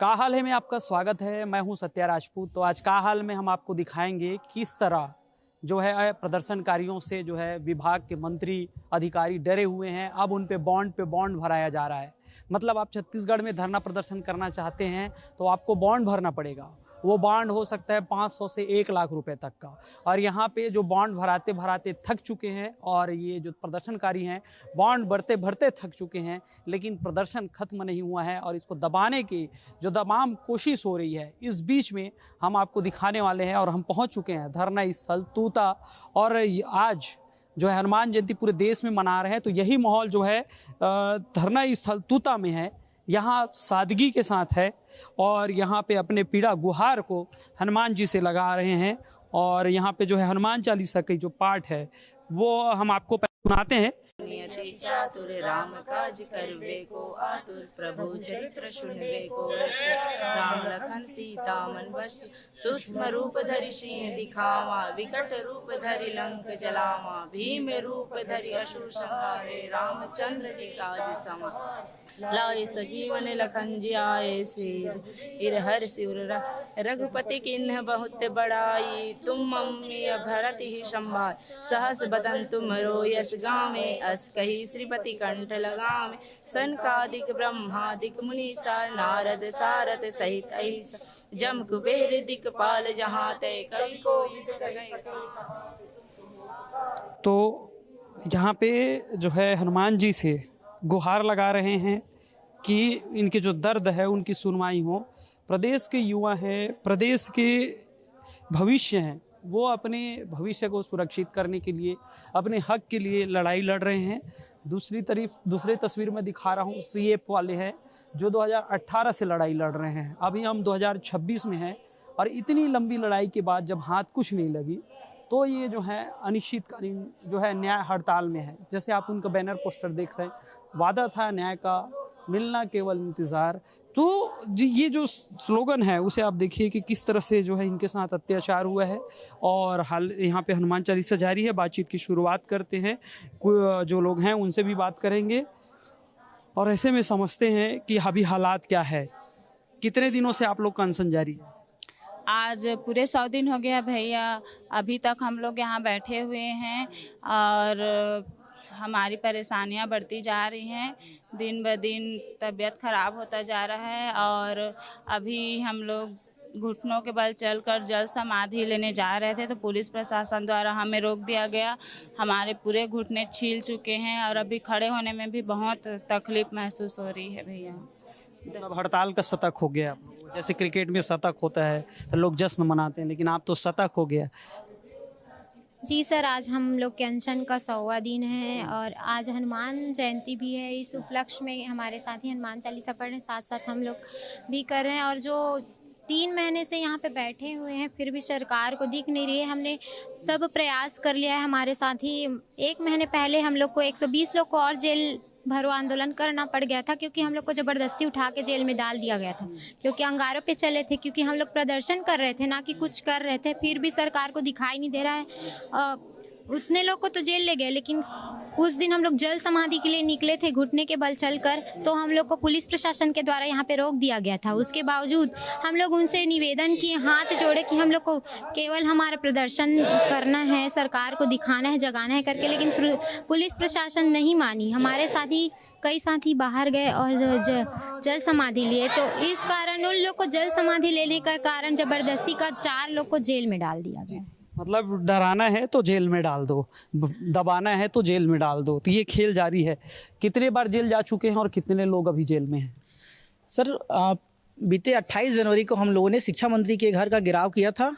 का हाल है में आपका स्वागत है। मैं हूं सत्या राजपूत। तो आज का हाल में हम आपको दिखाएंगे किस तरह जो है प्रदर्शनकारियों से जो है विभाग के मंत्री अधिकारी डरे हुए हैं। अब उन पे बॉन्ड भराया जा रहा है। मतलब आप छत्तीसगढ़ में धरना प्रदर्शन करना चाहते हैं तो आपको बॉन्ड भरना पड़ेगा। वो बॉन्ड हो सकता है 500 से 1 लाख रुपए तक का। और यहाँ पे जो बॉन्ड भराते भराते थक चुके हैं और ये जो प्रदर्शनकारी हैं बॉन्ड भरते भरते थक चुके हैं, लेकिन प्रदर्शन खत्म नहीं हुआ है और इसको दबाने की जो तमाम कोशिश हो रही है। इस बीच में हम आपको दिखाने वाले हैं और हम पहुँच चुके हैं धरना स्थल तूता। और आज जो है हनुमान जयंती पूरे देश में मना रहे हैं, तो यही माहौल जो है धरना स्थल तूता में है। यहाँ सादगी के साथ है और यहाँ पे अपने पीड़ा गुहार को हनुमान जी से लगा रहे हैं। और यहाँ पे जो है हनुमान चालीसा की जो पाठ है वो हम आपको सुनाते हैं। नियति चातुर राम काज करवे को आतुर, प्रभु चरित्र सुनवे को राम लखन सीता मन बस, सूक्ष्म रूप धरि सिंह दिखावा, विकट रूप धरि लंक जलावा, भीम रूप धरि असुर संहारे, रामचंद्र जी काज समा लाए सजीवन लखन जियाए सिर, हिर हर सिर रघुपति किन्ह बहुत बड़ाई, तुम मम्मी भरत ही संभाल, सहस बदन तुम रो यस गावे, अस कही श्रीपति कंठ लगावे, सनकादिक ब्रह्मादिक मुनीसा, नारद सारद सहित अहिसा, जम कुबेर दिक्पाल जहाँ ते कवि कोई सके। तो यहाँ पे जो है हनुमान जी से गुहार लगा रहे हैं कि इनके जो दर्द है उनकी सुनवाई हो। प्रदेश के युवा हैं, प्रदेश के भविष्य हैं, वो अपने भविष्य को सुरक्षित करने के लिए अपने हक के लिए लड़ाई लड़ रहे हैं। दूसरी तस्वीर में दिखा रहा हूँ सीएफ वाले हैं जो 2018 से लड़ाई लड़ रहे हैं। अभी हम 2026 में हैं और इतनी लंबी लड़ाई के बाद जब हाथ कुछ नहीं लगी तो ये जो है अनिश्चितकालीन जो है न्याय हड़ताल में है। जैसे आप उनका बैनर पोस्टर देख रहे हैं, वादा था न्याय का मिलना केवल इंतज़ार। तो ये जो स्लोगन है उसे आप देखिए कि किस तरह से जो है इनके साथ अत्याचार हुआ है। और हाल यहाँ पे हनुमान चालीसा जारी है। बातचीत की शुरुआत करते हैं, जो लोग हैं उनसे भी बात करेंगे और ऐसे में समझते हैं कि अभी हालात क्या है। कितने दिनों से आप लोग का अनशन जारी है? आज पूरे 100 दिन हो गया भैया। अभी तक हम लोग यहाँ बैठे हुए हैं और हमारी परेशानियाँ बढ़ती जा रही हैं। दिन ब दिन तबीयत ख़राब होता जा रहा है और अभी हम लोग घुटनों के बल चलकर जल समाधि लेने जा रहे थे तो पुलिस प्रशासन द्वारा हमें रोक दिया गया। हमारे पूरे घुटने छील चुके हैं और अभी खड़े होने में भी बहुत तकलीफ़ महसूस हो रही है भैया। मतलब हड़ताल का शतक हो गया। जैसे क्रिकेट में शतक होता है तो लोग जश्न मनाते हैं, लेकिन आप तो शतक हो गया। जी सर, आज हम लोग के अनशन का 100वां दिन है और आज हनुमान जयंती भी है। इस उपलक्ष्य में हमारे साथी हनुमान चालीसा पढ़ रहे हैं, साथ साथ हम लोग भी कर रहे हैं। और जो 3 महीने से यहाँ पे बैठे हुए हैं फिर भी सरकार को दिख नहीं रही है। हमने सब प्रयास कर लिया है। हमारे साथी 1 महीने पहले हम लोग को 120 लोग को और जेल भरो आंदोलन करना पड़ गया था, क्योंकि हम लोग को ज़बरदस्ती उठा के जेल में डाल दिया गया था, क्योंकि अंगारों पे चले थे, क्योंकि हम लोग प्रदर्शन कर रहे थे ना कि कुछ कर रहे थे। फिर भी सरकार को दिखाई नहीं दे रहा है। उतने लोग को तो जेल ले गए, लेकिन उस दिन हम लोग जल समाधि के लिए निकले थे घुटने के बल चलकर, तो हम लोग को पुलिस प्रशासन के द्वारा यहाँ पे रोक दिया गया था। उसके बावजूद हम लोग उनसे निवेदन किए, हाथ जोड़े कि हम लोग को केवल हमारा प्रदर्शन करना है, सरकार को दिखाना है, जगाना है करके, लेकिन पुलिस प्रशासन नहीं मानी। हमारे साथी कई साथी बाहर गए और जल समाधि लिए, तो इस कारण उन लोग को जल समाधि लेने का कारण ज़बरदस्ती का 4 लोग को जेल में डाल दिया गया। मतलब डराना है तो जेल में डाल दो, दबाना है तो जेल में डाल दो। तो ये खेल जारी है। कितने बार जेल जा चुके हैं और कितने लोग अभी जेल में हैं? सर, बीते 28 जनवरी को हम लोगों ने शिक्षा मंत्री के घर का घेराव किया था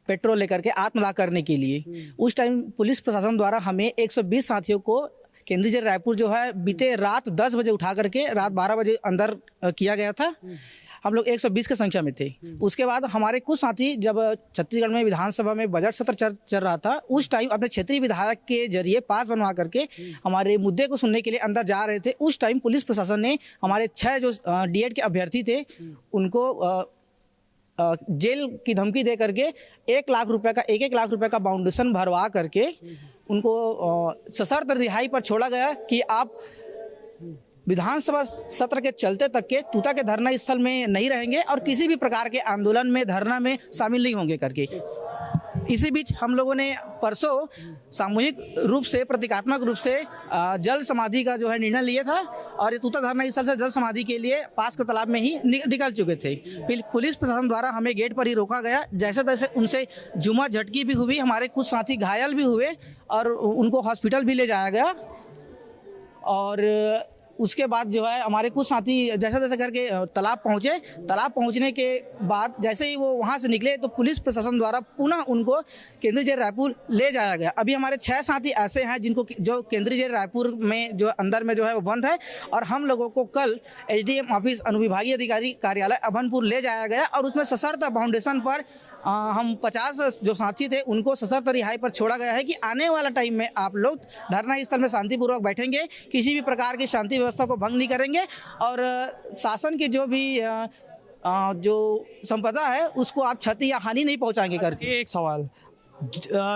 पेट्रोल लेकर के आत्मदाह करने के लिए। उस टाइम पुलिस प्रशासन द्वारा हमें 120 साथियों को केंद्रीय जेल रायपुर जो है बीते रात 10 बजे उठा करके रात 12 बजे अंदर किया गया था। हम लोग 120 की संख्या में थे। उसके बाद हमारे कुछ साथी, जब छत्तीसगढ़ में विधानसभा में बजट सत्र चल रहा था, उस टाइम अपने क्षेत्रीय विधायक के जरिए पास बनवा करके हमारे मुद्दे को सुनने के लिए अंदर जा रहे थे। उस टाइम पुलिस प्रशासन ने हमारे 6 जो डीएड के अभ्यर्थी थे उनको जेल की धमकी दे करके 1 लाख रुपए का 1 लाख रुपए का बाउंडेशन भरवा करके उनको सशर्त रिहाई पर छोड़ा गया कि आप विधानसभा सत्र के चलते तक के तूता के धरना स्थल में नहीं रहेंगे और किसी भी प्रकार के आंदोलन में धरना में शामिल नहीं होंगे करके। इसी बीच हम लोगों ने परसों सामूहिक रूप से प्रतीकात्मक रूप से जल समाधि का जो है निर्णय लिया था और ये तूता धरना स्थल से जल समाधि के लिए पास के तालाब में ही निकल चुके थे। फिर पुलिस प्रशासन द्वारा हमें गेट पर ही रोका गया। जैसे तैसे उनसे जुमा झटकी भी हुई, हमारे कुछ साथी घायल भी हुए और उनको हॉस्पिटल भी ले जाया गया। और उसके बाद जो है हमारे कुछ साथी जैसे तैसे करके तालाब पहुँचे। तालाब पहुँचने के बाद जैसे ही वो वहाँ से निकले तो पुलिस प्रशासन द्वारा पुनः उनको केंद्रीय जेल रायपुर ले जाया गया। अभी हमारे 6 साथी ऐसे हैं जिनको जो केंद्रीय जेल रायपुर में जो अंदर में जो है वो बंद है और हम लोगों को कल एसडीएम ऑफिस अनुविभागीय अधिकारी कार्यालय अभनपुर ले जाया गया और उसमें सशर्त फाउंडेशन पर हम 50 जो साथी थे उनको सशर्त रिहाई पर छोड़ा गया है कि आने वाला टाइम में आप लोग धरना स्थल में शांतिपूर्वक बैठेंगे, किसी भी प्रकार की शांति व्यवस्था को भंग नहीं करेंगे और शासन की जो भी जो संपदा है उसको आप क्षति या हानि नहीं पहुंचाएंगे करके। एक सवाल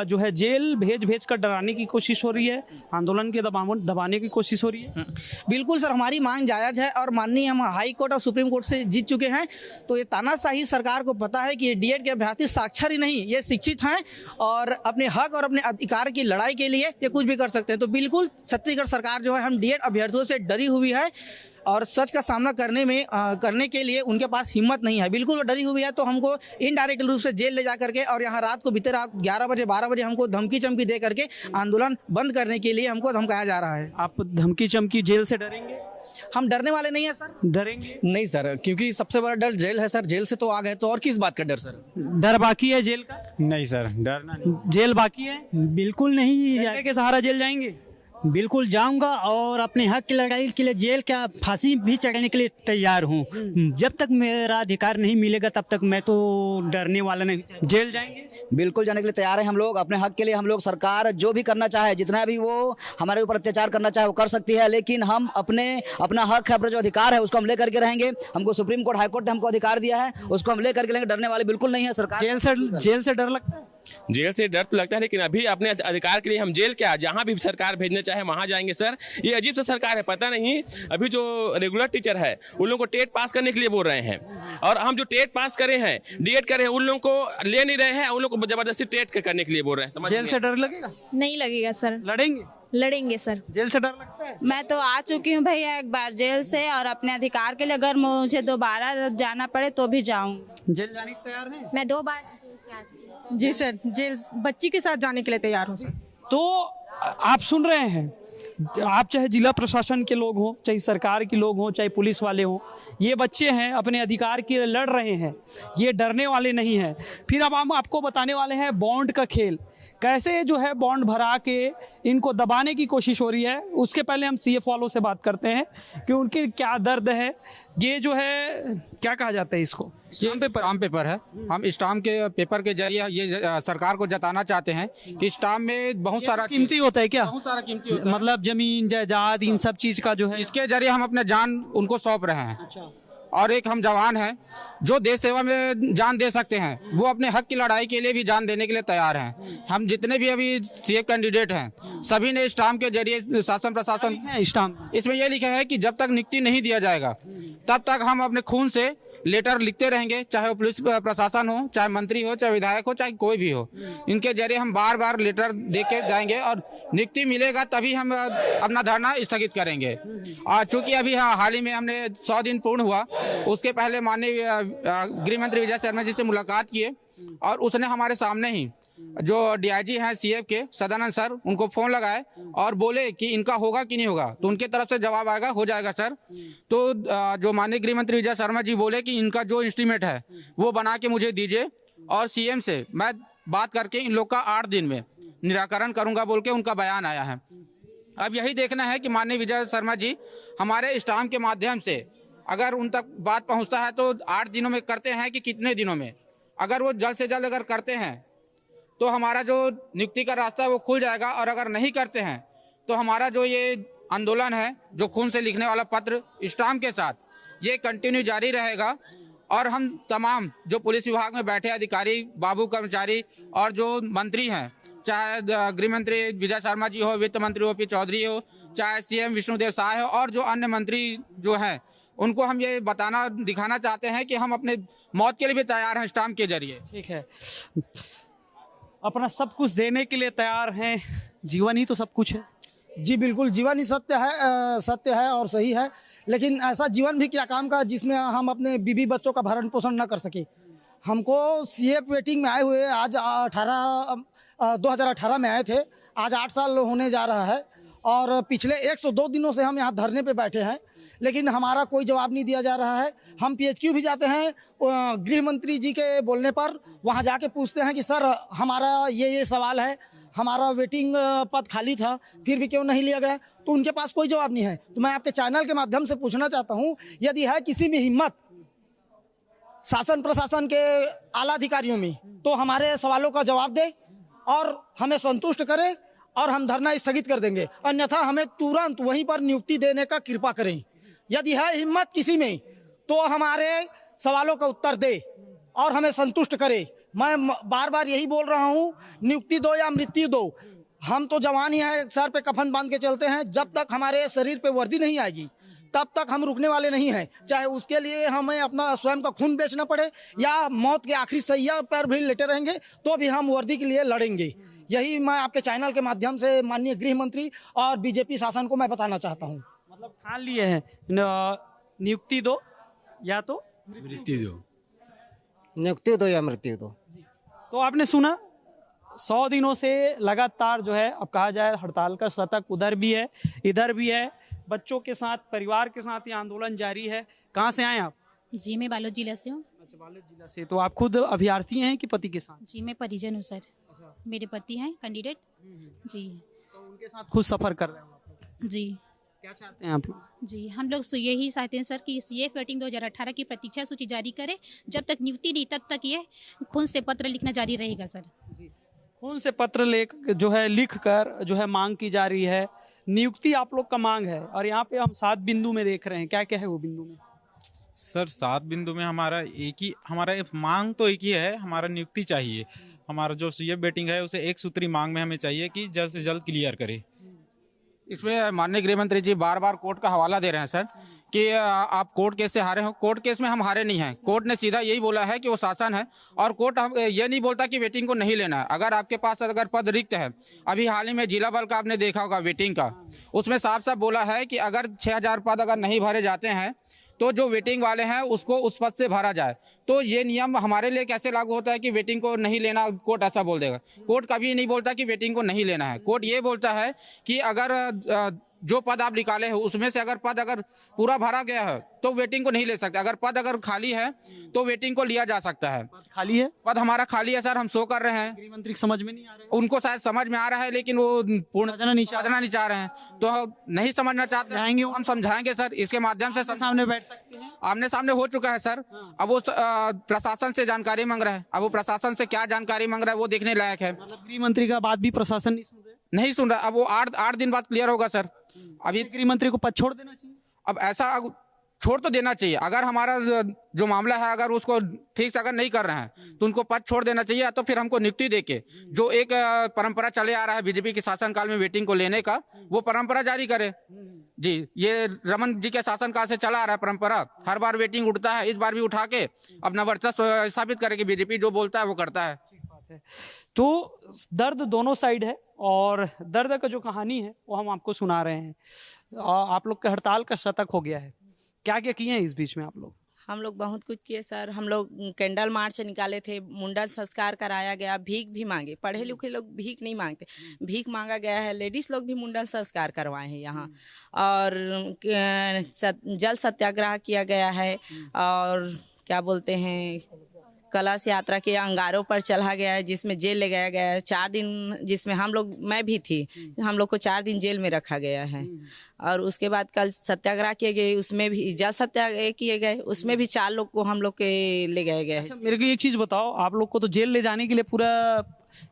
जो है जेल भेज कर डराने की कोशिश हो रही है, आंदोलन के दबाने की कोशिश हो रही है। बिल्कुल सर, हमारी मांग जायज है और माननीय हम हाई कोर्ट और सुप्रीम कोर्ट से जीत चुके हैं। तो ये तानाशाही सरकार को पता है कि ये डीएड के अभ्यर्थी साक्षर ही नहीं, ये शिक्षित हैं और अपने हक और अपने अधिकार की लड़ाई के लिए ये कुछ भी कर सकते हैं। तो बिल्कुल छत्तीसगढ़ सरकार जो है हम डीएड अभ्यर्थियों से डरी हुई है और सच का सामना करने के लिए उनके पास हिम्मत नहीं है। बिल्कुल वो डरी हुई है तो हमको इनडायरेक्ट रूप से जेल ले जा करके और यहाँ रात को बीते रात 11 बजे 12 बजे हमको धमकी चमकी दे करके आंदोलन बंद करने के लिए हमको धमकाया जा रहा है। आप धमकी चमकी जेल से डरेंगे? हम डरने वाले नहीं है सर। डरेंगे नहीं सर, क्योंकि सबसे बड़ा डर जेल है सर। जेल से तो आ गए तो और किस बात का डर सर? डर बाकी है जेल का? नहीं सर, डरना नहीं। जेल बाकी है? बिल्कुल नहीं। डरने के सहारा जेल जाएंगे? बिल्कुल जाऊंगा और अपने हक की लड़ाई के लिए जेल क्या फांसी भी चढ़ने के लिए तैयार हूँ। जब तक मेरा अधिकार नहीं मिलेगा तब तक मैं तो डरने वाला नहीं। जेल जाएंगे? बिल्कुल जाने के लिए तैयार हैं हम लोग। अपने हक के लिए हम लोग, सरकार जो भी करना चाहे, जितना भी वो हमारे ऊपर अत्याचार करना चाहे वो कर सकती है, लेकिन हम अपना हक है, अपना जो अधिकार है उसको हम लेकर के रहेंगे। हमको सुप्रीम कोर्ट, हाई कोर्ट ने हमको अधिकार दिया है, उसको हम लेकर के लेंगे। डरने वाले बिल्कुल नहीं है सरकार। जेल से डर लगता है? जेल से डर तो लगता है, लेकिन अभी अपने अधिकार के लिए हम जेल क्या, जहां भी सरकार भेजने चाहे वहां जाएंगे सर। ये अजीब सा सरकार है, पता नहीं। अभी जो रेगुलर टीचर है उन लोगों को टेट पास करने के लिए बोल रहे हैं और हम जो टेट पास करे हैं, डीएड करे हैं, उन लोगों को ले नहीं रहे हैं, उन लोगों को जबरदस्ती टेट करने के लिए बोल रहे हैं। जेल से डर लगेगा? नहीं लगेगा सर। लड़ेंगे सर। जेल से डर लगता है? मैं तो आ चुकी हूँ भैया एक बार जेल से और अपने अधिकार के लिए अगर मुझे दोबारा जाना पड़े तो भी जाऊंगी। जेल जाने के तैयार हैं? मैं 2 बार जेल से आ चुकी हूँ। जी सर, जेल बच्ची के साथ जाने के लिए तैयार हूँ सर। तो आप सुन रहे हैं, आप चाहे जिला प्रशासन के लोग हों, चाहे सरकार के लोग हों, चाहे पुलिस वाले हों, ये बच्चे हैं अपने अधिकार के लिए लड़ रहे हैं, ये डरने वाले नहीं हैं। फिर अब हम आपको बताने वाले हैं बॉन्ड का खेल, कैसे जो है बॉन्ड भरा के इनको दबाने की कोशिश हो रही है। उसके पहले हम सीएफ वालों से बात करते हैं कि उनके क्या दर्द है। ये जो है क्या कहा जाता है इसको? स्टाम्प पेपर है। हम स्टाम्प के पेपर के जरिए ये सरकार को जताना चाहते हैं कि स्टाम्प में बहुत सारा कीमती होता है क्या? बहुत सारा कीमती होता है, मतलब जमीन जायदाद इन सब चीज का जो है, इसके जरिए हम अपने जान उनको सौंप रहे हैं। अच्छा। और एक हम जवान हैं जो देश सेवा में जान दे सकते हैं, वो अपने हक की लड़ाई के लिए भी जान देने के लिए तैयार हैं। हम जितने भी अभी सीएफ कैंडिडेट हैं सभी ने स्टाम्प के जरिए शासन प्रशासन, स्टाम्प इसमें ये लिखा है कि जब तक नियुक्ति नहीं दिया जाएगा तब तक हम अपने खून से लेटर लिखते रहेंगे, चाहे वो पुलिस प्रशासन हो, चाहे मंत्री हो, चाहे विधायक हो, चाहे कोई भी हो। इनके जरिए हम बार बार लेटर दे के जाएंगे और नियुक्ति मिलेगा तभी हम अपना धरना स्थगित करेंगे। और चूंकि अभी हाल ही में हमने 100 दिन पूर्ण हुआ, उसके पहले माननीय गृह मंत्री विजय शर्मा जी से मुलाकात किए और उसने हमारे सामने ही जो डीआईजी हैं सीएफ के सदानंद सर, उनको फोन लगाए और बोले कि इनका होगा कि नहीं होगा। तो उनके तरफ से जवाब आएगा हो जाएगा सर। तो जो माननीय गृह मंत्री विजय शर्मा जी बोले कि इनका जो इंस्टीमेट है वो बना के मुझे दीजिए और सीएम से मैं बात करके इन लोग का 8 दिन में निराकरण करूंगा बोल के उनका बयान आया है। अब यही देखना है कि माननीय विजय शर्मा जी हमारे स्टाम्प के माध्यम से अगर उन तक बात पहुंचता है तो 8 दिनों में करते हैं कि कितने दिनों में। अगर वो जल्द से जल्द अगर करते हैं तो हमारा जो नियुक्ति का रास्ता है वो खुल जाएगा, और अगर नहीं करते हैं तो हमारा जो ये आंदोलन है, जो खून से लिखने वाला पत्र स्टाम्प के साथ, ये कंटिन्यू जारी रहेगा। और हम तमाम जो पुलिस विभाग में बैठे अधिकारी, बाबू कर्मचारी और जो मंत्री हैं, चाहे गृह मंत्री विजय शर्मा जी हो, वित्त मंत्री ओपी चौधरी हो, चाहे सीएम विष्णुदेव साय हो और जो अन्य मंत्री जो हैं, उनको हम ये बताना दिखाना चाहते हैं कि हम अपने मौत के लिए भी तैयार हैं स्टाम्प के जरिए। ठीक है, अपना सब कुछ देने के लिए तैयार हैं, जीवन ही तो सब कुछ है। जी बिल्कुल, जीवन ही सत्य है और सही है, लेकिन ऐसा जीवन भी क्या काम का जिसमें हम अपने बीवी बच्चों का भरण पोषण न कर सके। हमको सीएफ वेटिंग में आए हुए आज 2018 में आए थे, आज 8 साल होने जा रहा है और पिछले 102 दिनों से हम यहाँ धरने पे बैठे हैं, लेकिन हमारा कोई जवाब नहीं दिया जा रहा है। हम PHQ भी जाते हैं, गृह मंत्री जी के बोलने पर वहाँ जाके पूछते हैं कि सर हमारा ये सवाल है, हमारा वेटिंग पद खाली था, फिर भी क्यों नहीं लिया गया, तो उनके पास कोई जवाब नहीं है। तो मैं आपके चैनल के माध्यम से पूछना चाहता हूँ, यदि है किसी में हिम्मत शासन प्रशासन के आला अधिकारियों में, तो हमारे सवालों का जवाब दे और हमें संतुष्ट करे और हम धरना स्थगित कर देंगे, अन्यथा हमें तुरंत वहीं पर नियुक्ति देने का कृपा करें। यदि है हिम्मत किसी में तो हमारे सवालों का उत्तर दे और हमें संतुष्ट करे। मैं बार बार यही बोल रहा हूँ, नियुक्ति दो या मृत्यु दो, हम तो जवान ही हैं, सर पे कफन बांध के चलते हैं। जब तक हमारे शरीर पे वर्दी नहीं आएगी तब तक हम रुकने वाले नहीं हैं, चाहे उसके लिए हमें अपना स्वयं का खून बेचना पड़े या मौत के आखिरी सैया पर भी लेटे रहेंगे, तो भी हम वर्दी के लिए लड़ेंगे। यही मैं आपके चैनल के माध्यम से माननीय गृह मंत्री और बीजेपी शासन को मैं बताना चाहता हूँ। मतलब ठान लिए हैं, नियुक्ति दो या तो मृत्यु दो, नियुक्ति दो या मृत्यु दो। तो आपने सुना 100 दिनों से लगातार जो है, अब कहा जाए हड़ताल का शतक उधर भी है इधर भी है, बच्चों के साथ परिवार के साथ ये आंदोलन जारी है। कहाँ से आए आप? जी मैं बालोद जिला से हूँ। अच्छा, बालोद जिला से। तो आप खुद अभ्यर्थी हैं कि पति के साथ? जी मैं परिजन हूँ सर। मेरे पति हैं कैंडिडेट। जी, तो उनके साथ खुद सफर कर रहे हो आप? जी। क्या चाहते हैं आप लोग? जी हम लोग यही चाहते हैं सर कि सीएफ वेटिंग 2018 की प्रतीक्षा सूची जारी करे। जब तक नियुक्ति नहीं तब तक ये खून से पत्र लिखना जारी रहेगा सर। जी, खून से पत्र लिख कर जो है मांग की जा रही है। नियुक्ति आप लोग का मांग है और यहाँ पे हम 7 बिंदु में देख रहे हैं, क्या क्या है वो बिंदु में? सर 7 बिंदु में हमारा मांग तो एक ही है, हमारा नियुक्ति चाहिए। हमारा जो सीएफ वेटिंग है उसे एक सूत्री मांग में हमें चाहिए कि जल्द से जल्द क्लियर करे। इसमें माननीय गृह मंत्री जी बार बार कोर्ट का हवाला दे रहे हैं सर कि आप कोर्ट केस से हारे हो। कोर्ट केस में हम हारे नहीं हैं। कोर्ट ने सीधा यही बोला है कि वो शासन है और कोर्ट ये नहीं बोलता कि वेटिंग को नहीं लेना है। अगर आपके पास अगर पद रिक्त है, अभी हाल ही में जिला बल का आपने देखा होगा वेटिंग का, उसमें साफ साफ बोला है कि अगर 6000 पद अगर नहीं भरे जाते हैं तो जो वेटिंग वाले हैं उसको उस पद से भरा जाए। तो ये नियम हमारे लिए कैसे लागू होता है कि वेटिंग को नहीं लेना, कोर्ट ऐसा बोल देगा? कोर्ट कभी नहीं बोलता कि वेटिंग को नहीं लेना है। कोर्ट ये बोलता है कि अगर जो पद आप निकाले हो उसमें से अगर पद अगर पूरा भरा गया है तो वेटिंग को नहीं ले सकते। अगर पद अगर खाली है तो वेटिंग को लिया जा सकता है। पद खाली है? पद हमारा खाली है सर, हम शो कर रहे हैं। गृह मंत्री समझ में नहीं आ रहा है? उनको शायद समझ में आ रहा है लेकिन वो पूर्ण समझना नहीं चाह रहे हैं, तो नहीं समझना चाहते हैं। हम समझाएंगे सर, इसके माध्यम से सामने बैठ सकते हैं। आमने सामने हो चुका है सर। अब वो प्रशासन से जानकारी मांग रहा है। अब वो प्रशासन से क्या जानकारी मांग रहा है वो देखने लायक है। मतलब गृह मंत्री का बात भी प्रशासन नहीं सुन रहा। अब वो 8 दिन बाद क्लियर होगा सर। अभी गृह मंत्री को पद छोड़ देना चाहिए। अब ऐसा छोड़ तो देना चाहिए। अगर हमारा जो मामला है अगर उसको ठीक से अगर नहीं कर रहे हैं तो उनको पद छोड़ देना चाहिए, तो फिर हमको नियुक्ति देके जो एक परंपरा चले आ रहा है बीजेपी के शासनकाल में वेटिंग को लेने का, वो परंपरा जारी करे। जी, ये रमन जी के शासनकाल से चला आ रहा है परंपरा। हर बार वेटिंग उठता है, इस बार भी उठा के अपना वर्चस्व साबित करे कि बीजेपी जो बोलता है वो करता है। तो दर्द दोनों साइड है और दर्द का जो कहानी है वो हम आपको सुना रहे हैं। आप लोग का हड़ताल का शतक हो गया है, क्या क्या किए हैं इस बीच में आप लोग? हम लोग बहुत कुछ किए सर। हम लोग कैंडल मार्च निकाले थे, मुंडन संस्कार कराया गया, भीख भी मांगे। पढ़े लिखे लोग भीख नहीं मांगते, भीख मांगा गया है। लेडीज लोग भी मुंडन संस्कार करवाए हैं यहाँ, और जल सत्याग्रह किया गया है, और क्या बोलते हैं कलश यात्रा के अंगारों पर चला गया है, जिसमें जेल ले गया गया है 4 दिन, जिसमें मैं भी थी। हम लोग को 4 दिन जेल में रखा गया है। और उसके बाद कल सत्याग्रह किए गए, उसमें भी जल सत्याग्रह किए गए, उसमें भी 4 लोग को हम लोग के ले गए गए। अच्छा, मेरे को एक चीज बताओ, आप लोग को तो जेल ले जाने के लिए पूरा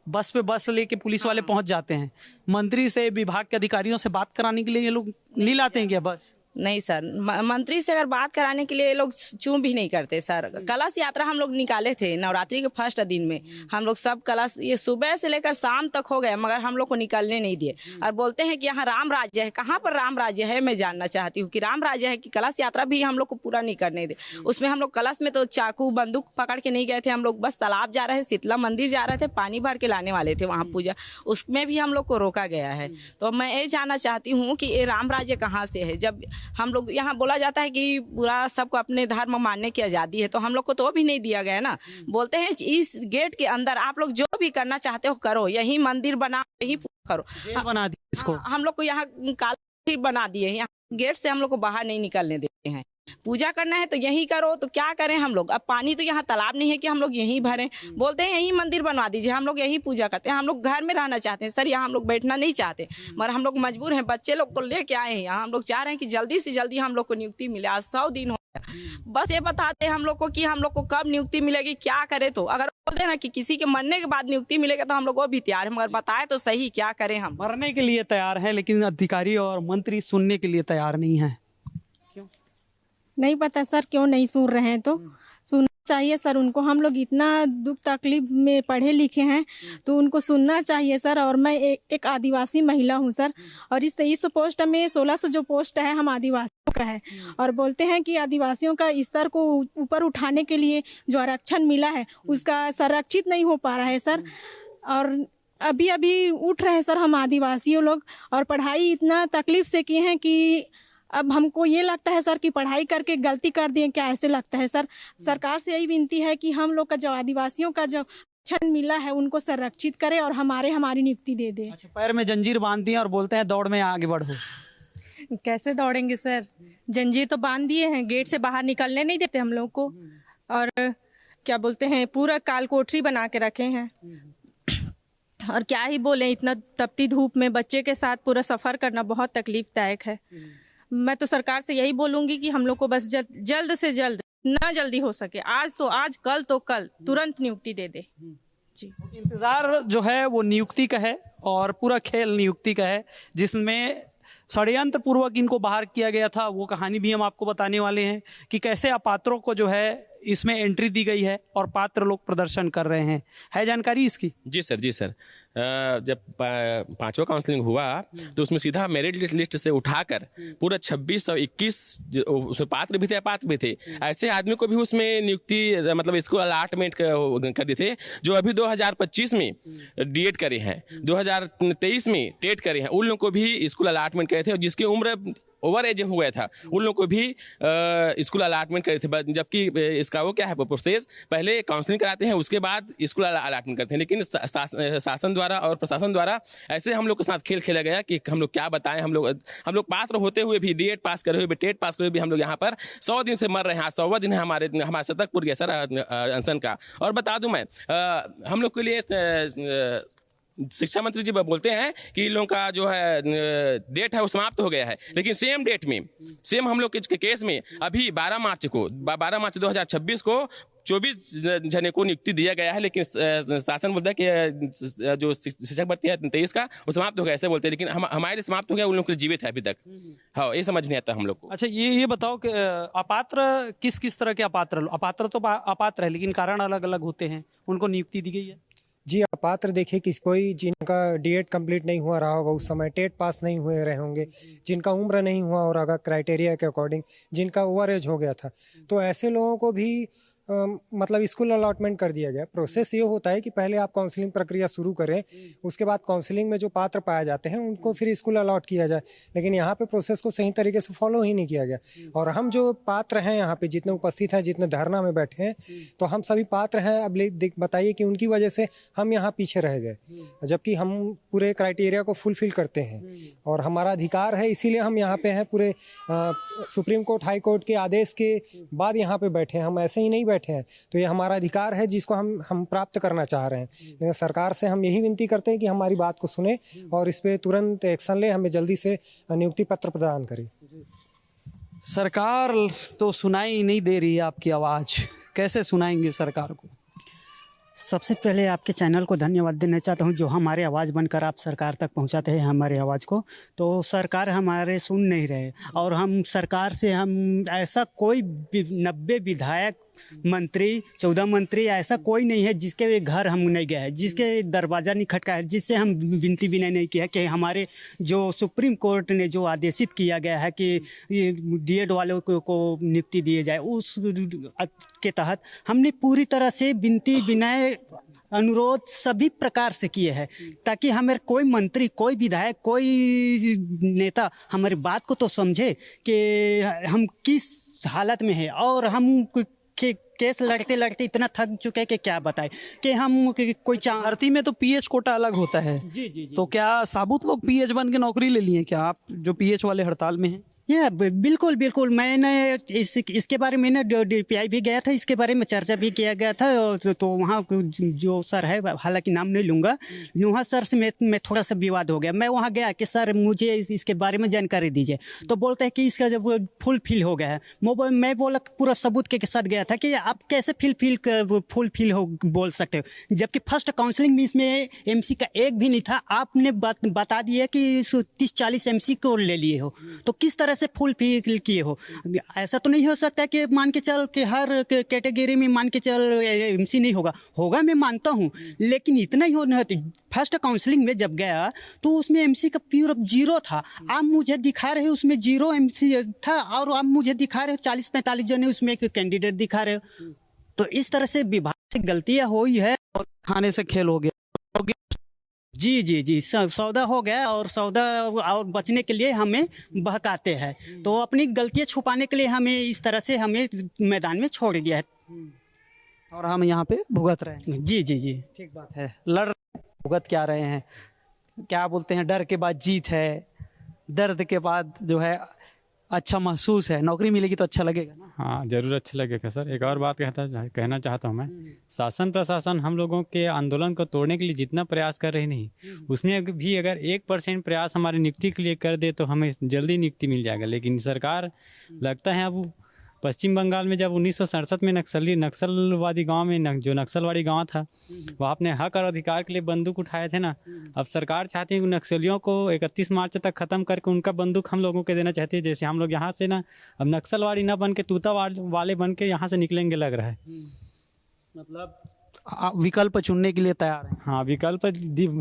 बस लेके पुलिस वाले पहुंच जाते हैं। मंत्री से, विभाग के अधिकारियों से बात कराने के लिए ये लोग नहीं लाते हैं क्या बस? नहीं सर, मंत्री से अगर बात कराने के लिए ये लोग चूं भी नहीं करते सर। कलश यात्रा हम लोग निकाले थे नवरात्रि के फर्स्ट दिन में, हम लोग सब कलश ये सुबह से लेकर शाम तक हो गए, मगर हम लोग को निकलने नहीं दिए। और बोलते हैं कि यहाँ राम राज्य है। कहाँ पर राम राज्य है, मैं जानना चाहती हूँ कि राम राज्य है कि कलश यात्रा भी हम लोग को पूरा नहीं करने दे। उसमें हम लोग कलश में तो चाकू बंदूक पकड़ के नहीं गए थे, हम लोग बस तालाब जा रहे थे, शीतला मंदिर जा रहे थे, पानी भर के लाने वाले थे वहाँ पूजा, उसमें भी हम लोग को रोका गया है। तो मैं ये जानना चाहती हूँ कि ये राम राज्य कहाँ से है, जब हम लोग यहाँ बोला जाता है कि पूरा सबको अपने धर्म मानने की आज़ादी है, तो हम लोग को तो भी नहीं दिया गया ना। बोलते हैं इस गेट के अंदर आप लोग जो भी करना चाहते हो करो, यही मंदिर बना, यही पूजा करो। बना दी इसको, हम लोग को यहाँ काला बना दिए, यहाँ गेट से हम लोग को बाहर नहीं निकलने देते हैं। पूजा करना है तो यही करो, तो क्या करें हम लोग। अब पानी तो यहाँ तालाब नहीं है कि हम लोग यहीं भरें, बोलते हैं यही मंदिर बनवा दीजिए, हम लोग यही पूजा करते हैं। हम लोग घर में रहना चाहते हैं सर, यहाँ हम लोग बैठना नहीं चाहते, मगर हम लोग मजबूर हैं, बच्चे लोग को लेके आए हैं यहाँ। हम लोग चाह रहे हैं कि जल्दी से जल्दी हम लोग को नियुक्ति मिले। आज 100 दिन हो गया, बस ये बताते हैं हम लोग को कि हम लोग को कब नियुक्ति मिलेगी, क्या करे। तो अगर बोलते हैं ना कि किसी के मरने के बाद नियुक्ति मिलेगा तो हम लोग वो भी तैयार है, मगर बताए तो सही क्या करें। हम मरने के लिए तैयार हैं, लेकिन अधिकारी और मंत्री सुनने के लिए तैयार नहीं है। नहीं पता सर क्यों नहीं सुन रहे हैं, तो सुनना चाहिए सर उनको। हम लोग इतना दुख तकलीफ में पढ़े लिखे हैं तो उनको सुनना चाहिए सर। और मैं एक आदिवासी महिला हूं सर, और इस 2300 पोस्ट में 1600 जो पोस्ट है हम आदिवासियों का है। और बोलते हैं कि आदिवासियों का स्तर को ऊपर उठाने के लिए जो आरक्षण मिला है उसका संरक्षित नहीं हो पा रहा है सर। और अभी अभी उठ रहे हैं सर हम आदिवासियों लोग, और पढ़ाई इतना तकलीफ से किए हैं कि अब हमको ये लगता है सर कि पढ़ाई करके गलती कर दिए क्या, ऐसे लगता है सर। सरकार से यही विनती है कि हम लोग का जो आदिवासियों का जो क्षण मिला है उनको संरक्षित करे और हमारी नियुक्ति दे दे। अच्छा, पैर में जंजीर बांध दिए और बोलते हैं दौड़ में आगे बढ़ो। कैसे दौड़ेंगे सर, जंजीर तो बांध दिए हैं, गेट से बाहर निकलने नहीं देते हम लोग को, और क्या बोलते हैं पूरा काल कोठरी बना के रखे हैं। और क्या ही बोले, इतना तपती धूप में बच्चे के साथ पूरा सफ़र करना बहुत तकलीफदायक है। मैं तो सरकार से यही बोलूंगी कि हम लोग को बस जल्द से जल्द, ना जल्दी हो सके, आज तो आज, कल तो कल, तुरंत नियुक्ति दे दे जी। इंतजार जो है वो नियुक्ति का है, और पूरा खेल नियुक्ति का है, जिसमें षड्यंत्र पूर्वक इनको बाहर किया गया था। वो कहानी भी हम आपको बताने वाले हैं कि कैसे अपात्रों को जो है इसमें एंट्री दी गई है और पात्र लोग प्रदर्शन कर रहे हैं। है जानकारी इसकी? जी सर, जी सर। जब पांचवा काउंसलिंग हुआ तो उसमें सीधा मेरिट लिस्ट से उठाकर पूरा 2621 उसमें पात्र भी थे, अपात्र भी थे, ऐसे आदमी को भी उसमें नियुक्ति मतलब इसको अलाटमेंट कर दिए थे, जो अभी 2025 में डीएड करे हैं, 2023 में टेट करे हैं, उन लोगों को भी स्कूल अलाटमेंट करे थे। और जिसकी उम्र ओवर एज हो गया था उन लोगों को भी स्कूल अलाटमेंट करे थे। जबकि इसका वो क्या है प्रोसेस, पहले काउंसलिंग कराते हैं उसके बाद स्कूल अलाटमेंट करते हैं। लेकिन शासन द्वारा और प्रशासन द्वारा ऐसे हम लोग के साथ खेल खेला गया कि हम लोग क्या बताएं। हम लोग पात्र होते हुए भी, डीएड पास करे हुए भी, टेट पास करे हुए भी हम लोग यहाँ पर 100 दिन से मर रहे हैं। आज 100वां दिन है हमारे सतर्कपुर गया सर अनशन का। और बता दूं मैं, हम लोग के लिए शिक्षा मंत्री जी बोलते हैं कि इन लोगों का जो है डेट है वो समाप्त हो गया है, लेकिन सेम डेट में, सेम हम लोग के केस में अभी 12 मार्च 2026 को 24 जने को नियुक्ति दिया गया है। लेकिन शासन बोलता है कि जो शिक्षक भर्ती है 23 का वो समाप्त हो गया, ऐसे बोलते हैं। लेकिन हमारे लिए समाप्त हो गया, उन लोग के लिए जीवित है अभी तक। हाँ, ये समझ नहीं आता हम लोग को। अच्छा, ये बताओ कि अपात्र किस किस तरह के अपात्र तो अपात्र है, लेकिन कारण अलग अलग होते हैं, उनको नियुक्ति दी गई है। जी, अपात्र देखिए किस कोई जिनका डीएड कंप्लीट नहीं हुआ रहा होगा उस समय, टेट पास नहीं हुए रहे होंगे, जिनका उम्र नहीं हुआ और अगर क्राइटेरिया के अकॉर्डिंग जिनका ओवर एज हो गया था, तो ऐसे लोगों को भी मतलब स्कूल अलॉटमेंट कर दिया गया। प्रोसेस ये होता है कि पहले आप काउंसलिंग प्रक्रिया शुरू करें, उसके बाद काउंसलिंग में जो पात्र पाए जाते हैं उनको फिर स्कूल अलॉट किया जाए। लेकिन यहाँ पे प्रोसेस को सही तरीके से फॉलो ही नहीं किया गया। और हम जो पात्र हैं यहाँ पे जितने उपस्थित हैं, जितने धरना में बैठे हैं, तो हम सभी पात्र हैं। अब बताइए कि उनकी वजह से हम यहाँ पीछे रह गए, जबकि हम पूरे क्राइटेरिया को फुलफिल करते हैं और हमारा अधिकार है, इसीलिए हम यहाँ पे हैं। पूरे सुप्रीम कोर्ट, हाई कोर्ट के आदेश के बाद यहाँ पे बैठे हैं, हम ऐसे ही नहीं बैठे हैं। तो ये हमारा अधिकार है जिसको हम प्राप्त करना चाह रहे हैं। लेकिन सरकार से हम यही विनती करते हैं कि हमारी बात को सुने और इस पे तुरंत एक्शन ले, हमें जल्दी से नियुक्ति पत्र प्रदान करे। सरकार तो सुनाई नहीं दे रही है आपकी आवाज़, कैसे सुनाएंगे सरकार को? सबसे पहले आपके चैनल को धन्यवाद देना चाहता हूं, जो हमारे आवाज़ बनकर आप सरकार तक पहुंचाते हैं हमारे आवाज़ को। तो सरकार हमारे सुन नहीं रहे, और हम सरकार से हम ऐसा कोई 90 विधायक, मंत्री, 14 मंत्री, ऐसा कोई नहीं है जिसके घर हम नहीं गए हैं, जिसके दरवाज़ा नहीं खटका है, जिससे हम विनती विनय नहीं किया कि हमारे जो सुप्रीम कोर्ट ने जो आदेशित किया गया है कि डीएड वालों को नियुक्ति दिए जाए, उस के तहत हमने पूरी तरह से विनती विनय अनुरोध सभी प्रकार से किए हैं, ताकि हमारे कोई मंत्री, कोई विधायक, कोई नेता हमारी बात को तो समझे कि हम किस हालत में हैं। और हम केस लड़ते लड़ते इतना थक चुके हैं कि क्या बताएं कि हम कोई भर्ती में तो पीएच कोटा अलग होता है। जी। तो क्या साबुत लोग पीएच बन के नौकरी ले लिए क्या आप, जो पीएच वाले हड़ताल में हैं? बिल्कुल बिल्कुल। मैंने इसके बारे में ना DPI भी गया था, इसके बारे में चर्चा भी किया गया था। तो वहाँ जो सर है, हालांकि नाम नहीं लूँगा, वहाँ सर से मैं थोड़ा सा विवाद हो गया। मैं वहाँ गया कि सर मुझे इसके बारे में जानकारी दीजिए, तो बोलते हैं कि इसका जब फुल फिल हो गया है। मैं बोला पूरा सबूत के साथ गया था कि आप कैसे फुल फिल हो बोल सकते हो, जबकि फर्स्ट काउंसलिंग में इसमें MC का एक भी नहीं था। आपने बता दिया कि 30-40 MC को ले लिए हो, तो किस तरह से फुल फिल किए हो? ऐसा तो नहीं हो सकता कि मान के चल कि हर कैटेगरी में मान के चल MC नहीं होगा मैं मानता हूँ, लेकिन इतना ही होना। फर्स्ट काउंसलिंग में जब गया तो उसमें MC का प्योर 0 था। आप मुझे दिखा रहे हो उसमें 0 MC था, और आप मुझे दिखा रहे हो 40-45 जने उसमें एक कैंडिडेट दिखा रहे हो। तो इस तरह से विभाग से गलतियां हुई है और खाने से खेल हो गया। जी सौदा हो गया, और सौदा और बचने के लिए हमें बहकाते हैं। तो अपनी गलतियां छुपाने के लिए हमें इस तरह से हमें मैदान में छोड़ दिया है, और हम यहाँ पे भुगत रहे हैं। जी। ठीक बात है। लड़ भुगत क्या रहे हैं, क्या बोलते हैं, डर के बाद जीत है, दर्द के बाद जो है अच्छा महसूस है। नौकरी मिलेगी तो अच्छा लगेगा ना। हाँ, जरूर अच्छा लगेगा सर। एक और बात कहना चाहता हूँ मैं, शासन प्रशासन हम लोगों के आंदोलन को तोड़ने के लिए जितना प्रयास कर रही नहीं, उसमें भी अगर 1% प्रयास हमारी नियुक्ति के लिए कर दे तो हमें जल्दी नियुक्ति मिल जाएगा। लेकिन सरकार लगता है अब पश्चिम बंगाल में जब 1967 में नक्सलवादी गांव में जो नक्सलवाड़ी गांव था, वहाँ अपने हक और अधिकार के लिए बंदूक उठाए थे ना। अब सरकार चाहती है कि नक्सलियों को 31 मार्च तक ख़त्म करके उनका बंदूक हम लोगों के देना चाहती है। जैसे हम लोग यहाँ से ना अब नक्सलवाड़ी ना बन के तूता वाले बन के यहाँ से निकलेंगे लग रहा है। मतलब विकल्प चुनने के लिए तैयार हैं। हाँ, विकल्प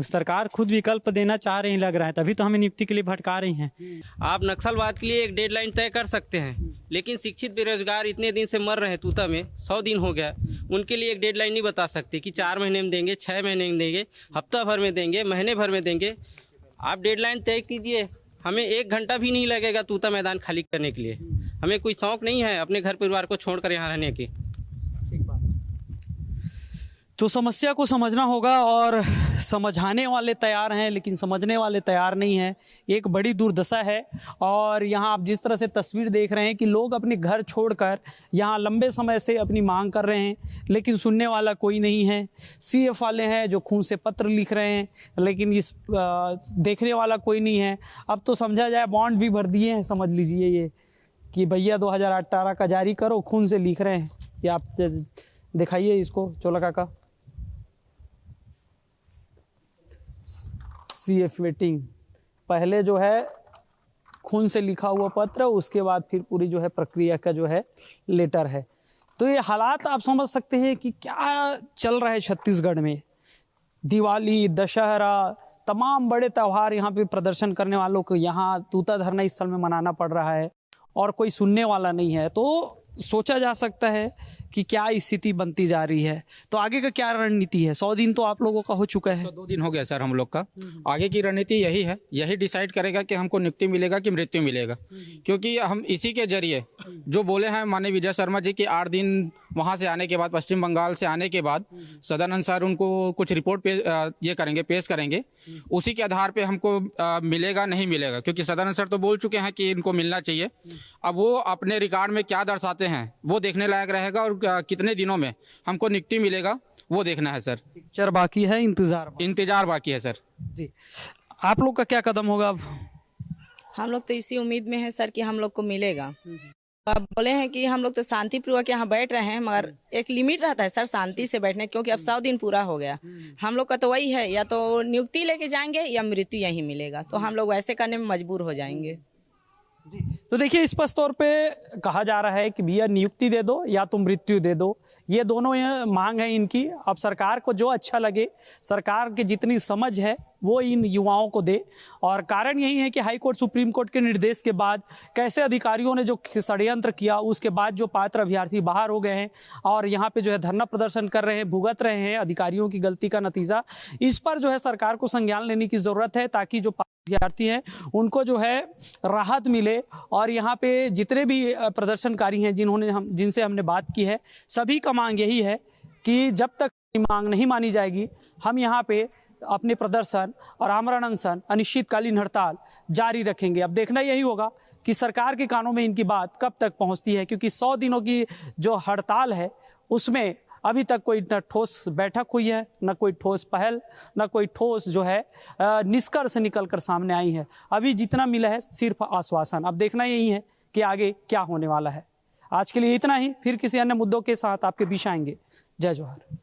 सरकार खुद विकल्प देना चाह रही लग रहा है, तभी तो हमें नियुक्ति के लिए भटका रही हैं। आप नक्सलवाद के लिए एक डेडलाइन तय कर सकते हैं, लेकिन शिक्षित बेरोजगार इतने दिन से मर रहे हैं तूता में, 100 दिन हो गया, उनके लिए एक डेडलाइन नहीं बता सकते कि 4 महीने में देंगे, 6 महीने में देंगे, हफ्ता भर में देंगे, महीने भर में देंगे। आप डेडलाइन तय कीजिए। हमें 1 घंटा भी नहीं लगेगा तूता मैदान खाली करने के लिए। हमें कोई शौक नहीं है अपने घर परिवार को छोड़कर यहाँ रहने की। तो समस्या को समझना होगा, और समझाने वाले तैयार हैं लेकिन समझने वाले तैयार नहीं हैं। एक बड़ी दुर्दशा है। और यहाँ आप जिस तरह से तस्वीर देख रहे हैं कि लोग अपने घर छोड़कर यहाँ लंबे समय से अपनी मांग कर रहे हैं, लेकिन सुनने वाला कोई नहीं है। CF वाले हैं जो खून से पत्र लिख रहे हैं, लेकिन इस देखने वाला कोई नहीं है। अब तो समझा जाए बॉन्ड भी भर दिए हैं, समझ लीजिए ये कि भैया 2018 का जारी करो, खून से लिख रहे हैं। ये आप दिखाइए इसको, चोला काका। CF वेटिंग, पहले जो है खून से लिखा हुआ पत्र, उसके बाद फिर पूरी जो है प्रक्रिया का जो है लेटर है। तो ये हालात आप समझ सकते हैं कि क्या चल रहा है छत्तीसगढ़ में। दिवाली, दशहरा, तमाम बड़े त्यौहार यहाँ पे प्रदर्शन करने वालों को यहाँ तूता धरना स्थल में मनाना पड़ रहा है, और कोई सुनने वाला नहीं है। तो सोचा जा सकता है कि क्या स्थिति बनती जा रही है। तो आगे का क्या रणनीति है? 100 दिन तो आप लोगों का हो चुका है। 102 दिन हो गया सर हम लोग का। आगे की रणनीति यही है, यही डिसाइड करेगा कि हमको नियुक्ति मिलेगा कि मृत्यु मिलेगा। क्योंकि हम इसी के जरिए जो बोले हैं माननीय विजय शर्मा जी कि 8 दिन वहाँ से आने के बाद, पश्चिम बंगाल से आने के बाद सदानंद सर उनको कुछ रिपोर्ट पेश करेंगे, उसी के आधार पर हमको मिलेगा नहीं मिलेगा। क्योंकि सदानंद सर तो बोल चुके हैं कि इनको मिलना चाहिए। अब वो अपने रिकॉर्ड में क्या दर्शाते हैं वो देखने लायक रहेगा, और कितने दिनों में हमको नियुक्ति मिलेगा वो देखना है सर। पिक्चर बाकी है, इंतजार बाकी है सर। जी, आप लोग का क्या कदम होगा अब? हम लोग तो इसी उम्मीद में है सर कि हम लोग को मिलेगा। आप बोले हैं कि हम लोग तो शांतिपूर्वक यहाँ बैठ रहे हैं, मगर एक लिमिट रहता है सर शांति से बैठने, क्योंकि अब 100 दिन पूरा हो गया। हम लोग का तो वही है, या तो नियुक्ति लेके जाएंगे या मृत्यु यहीं मिलेगा, तो हम लोग वैसे करने में मजबूर हो जाएंगे। तो देखिए स्पष्ट तौर पे कहा जा रहा है कि भैया नियुक्ति दे दो या तो मृत्यु दे दो, ये दोनों मांग है इनकी। अब सरकार को जो अच्छा लगे, सरकार की जितनी समझ है वो इन युवाओं को दे। और कारण यही है कि हाई कोर्ट सुप्रीम कोर्ट के निर्देश के बाद कैसे अधिकारियों ने जो षड्यंत्र किया, उसके बाद जो पात्र अभ्यर्थी बाहर हो गए हैं और यहाँ पे जो है धरना प्रदर्शन कर रहे हैं, भुगत रहे हैं अधिकारियों की गलती का नतीजा, इस पर जो है सरकार को संज्ञान लेने की जरूरत है, ताकि जो अभ्यर्थी हैं उनको जो है राहत मिले। और यहाँ पे जितने भी प्रदर्शनकारी हैं जिनसे हमने बात की है, सभी का मांग यही है कि जब तक मांग नहीं मानी जाएगी, हम यहाँ पे अपने प्रदर्शन और आमरण अनशन, अनिश्चितकालीन हड़ताल जारी रखेंगे। अब देखना यही होगा कि सरकार के कानों में इनकी बात कब तक पहुंचती है, क्योंकि 100 दिनों की जो हड़ताल है उसमें अभी तक कोई न ठोस बैठक हुई है, न कोई ठोस पहल, न कोई ठोस जो है निष्कर्ष निकल कर सामने आई है। अभी जितना मिला है सिर्फ आश्वासन। अब देखना यही है कि आगे क्या होने वाला है। आज के लिए इतना ही, फिर किसी अन्य मुद्दों के साथ आपके बीच आएंगे। जय जोहार।